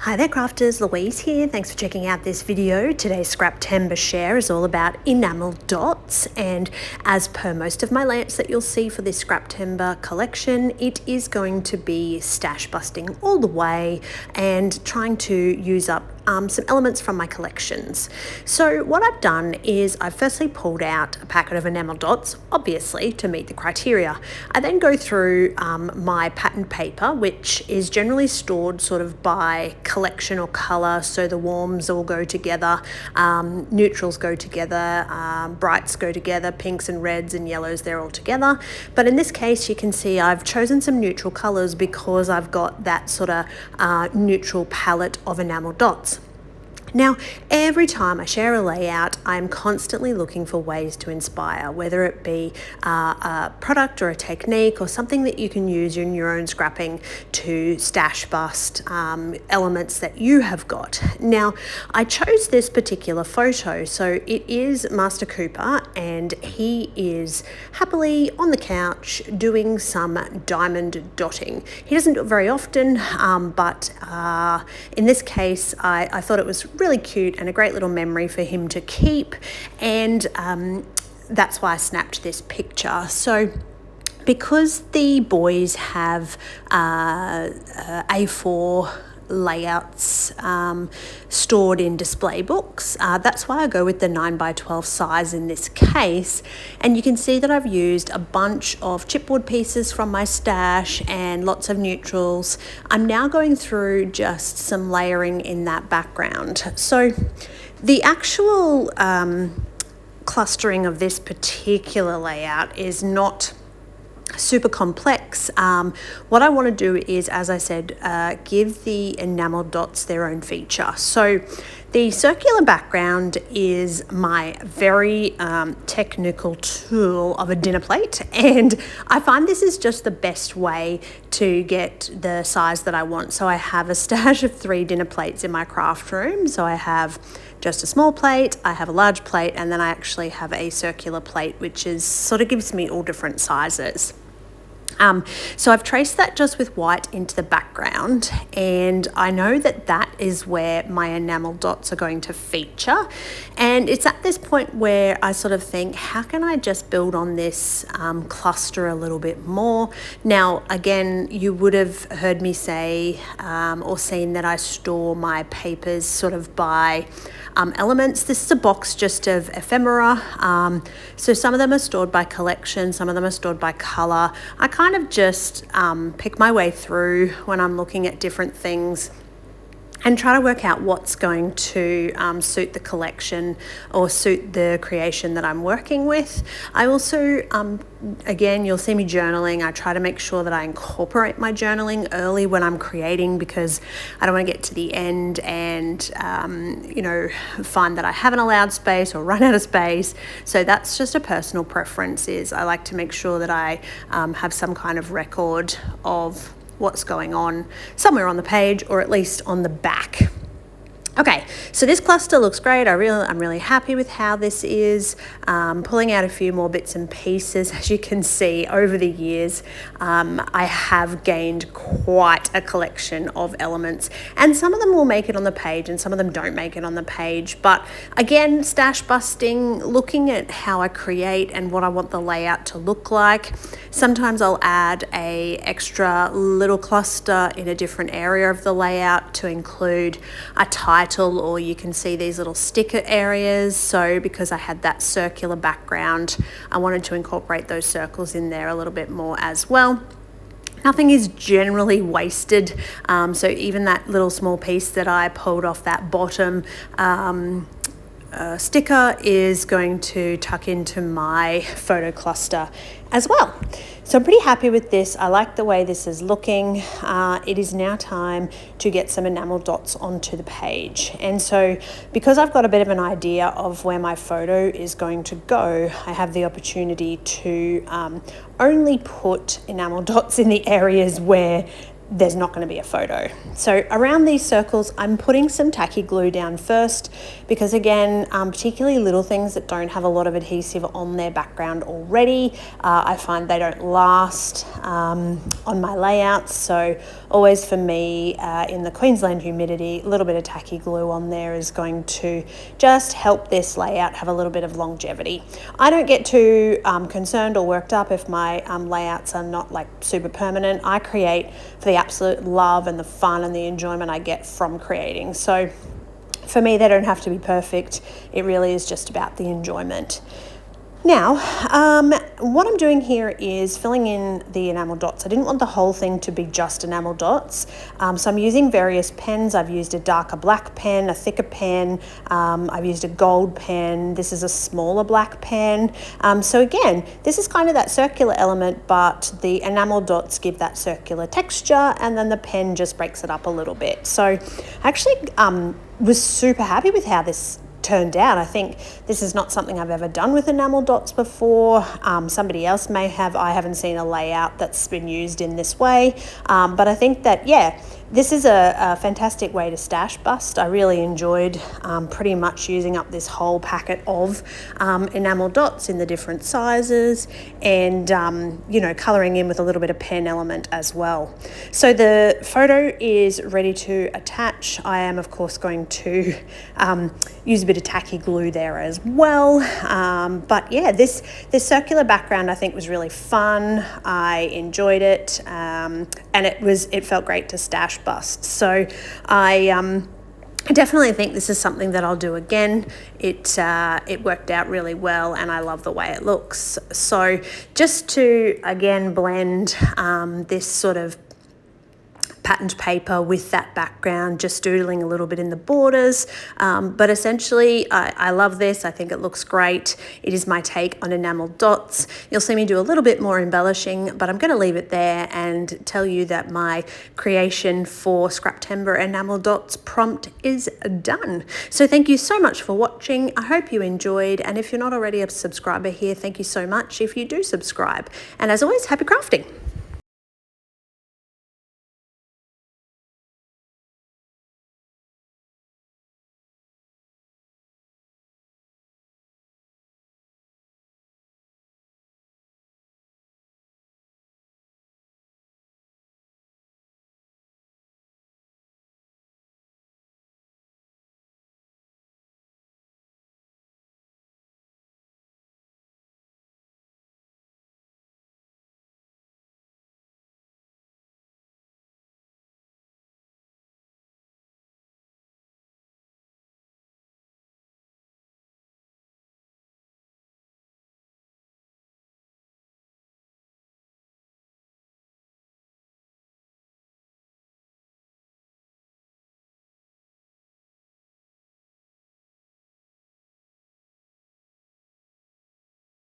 Hi there crafters, Louise here. Thanks for checking out this video. Today's Scraptember share is all about enamel dots, and as per most of my layouts that you'll see for this Scraptember collection, it is going to be stash busting all the way and trying to use up some elements from my collections. So what I've done is I've firstly pulled out a packet of enamel dots, obviously to meet the criteria. I then go through my pattern paper, which is generally stored sort of by collection or color, so the warms all go together, neutrals go together, brights go together, pinks and reds and yellows, they're all together. But in this case you can see I've chosen some neutral colors because I've got that sort of neutral palette of enamel dots. Now, every time I share a layout, I'm constantly looking for ways to inspire, whether it be a product or a technique or something that you can use in your own scrapping to stash bust elements that you have got. Now, I chose this particular photo, so it is Master Cooper, and he is happily on the couch doing some diamond dotting. He doesn't do it very often, but in this case, I thought it was really cute and a great little memory for him to keep, and that's why I snapped this picture. So because the boys have A4 layouts stored in display books, that's why I go with the 9x12 size in this case. And you can see that I've used a bunch of chipboard pieces from my stash and lots of neutrals. I'm now going through just some layering in that background. So the actual clustering of this particular layout is not super complex. What I want to do is, as I said, give the enamel dots their own feature. So the circular background is my very technical tool of a dinner plate, and I find this is just the best way to get the size that I want. So I have a stash of 3 dinner plates in my craft room. So I have just a small plate, I have a large plate, and then I actually have a circular plate, which is sort of gives me all different sizes. So I've traced that just with white into the background, and I know that that is where my enamel dots are going to feature. And it's at this point where I sort of think, how can I just build on this cluster a little bit more? Now, again, you would have heard me say or seen that I store my papers sort of by elements. This is a box just of ephemera. So some of them are stored by collection, some of them are stored by color. I kind of just pick my way through when I'm looking at different things and try to work out what's going to suit the collection or suit the creation that I'm working with. I also, again, you'll see me journaling. I try to make sure that I incorporate my journaling early when I'm creating, because I don't want to get to the end and, you know, find that I haven't allowed space or run out of space. So that's just a personal preference. Is I like to make sure that I have some kind of record of what's going on somewhere on the page, or at least on the back. Okay, so this cluster looks great. I'm really happy with how this is. Pulling out a few more bits and pieces. As you can see, over the years, I have gained quite a collection of elements, and some of them will make it on the page and some of them don't make it on the page. But again, stash busting, looking at how I create and what I want the layout to look like. Sometimes I'll add a extra little cluster in a different area of the layout to include a title, or you can see these little sticker areas. So because I had that circular background, I wanted to incorporate those circles in there a little bit more as well. Nothing is generally wasted, so even that little small piece that I pulled off that bottom sticker is going to tuck into my photo cluster as well. So I'm pretty happy with this. I like the way this is looking. It is now time to get some enamel dots onto the page. And so because I've got a bit of an idea of where my photo is going to go, I have the opportunity to only put enamel dots in the areas where there's not going to be a photo. So around these circles, I'm putting some tacky glue down first because again, particularly little things that don't have a lot of adhesive on their background already, I find they don't last on my layouts. So always for me, in the Queensland humidity, a little bit of tacky glue on there is going to just help this layout have a little bit of longevity. I don't get too concerned or worked up if my layouts are not like super permanent. I create for the absolute love and the fun and the enjoyment I get from creating. So for me, they don't have to be perfect. It really is just about the enjoyment. Now, what I'm doing here is filling in the enamel dots. I didn't want the whole thing to be just enamel dots. So I'm using various pens. I've used a darker black pen, a thicker pen. I've used a gold pen. This is a smaller black pen. So again, this is kind of that circular element, but the enamel dots give that circular texture, and then the pen just breaks it up a little bit. So I actually was super happy with how this turned out. I think this is not something I've ever done with enamel dots before. Somebody else may have. I haven't seen a layout that's been used in this way, but I think that, yeah, this is a fantastic way to stash bust. I really enjoyed pretty much using up this whole packet of enamel dots in the different sizes and, you know, colouring in with a little bit of pen element as well. So the photo is ready to attach. I am, of course, going to use a bit of tacky glue there as well. But yeah, this circular background I think was really fun. I enjoyed it, and it felt great to stash bust. So I definitely think this is something that I'll do again. It worked out really well, and I love the way it looks. So just to again blend this sort of patterned paper with that background, just doodling a little bit in the borders. But essentially, I love this. I think it looks great. It is my take on enamel dots. You'll see me do a little bit more embellishing, but I'm going to leave it there and tell you that my creation for Scrap Timber enamel dots prompt is done. So thank you so much for watching. I hope you enjoyed. And if you're not already a subscriber here, thank you so much if you do subscribe. And as always, happy crafting.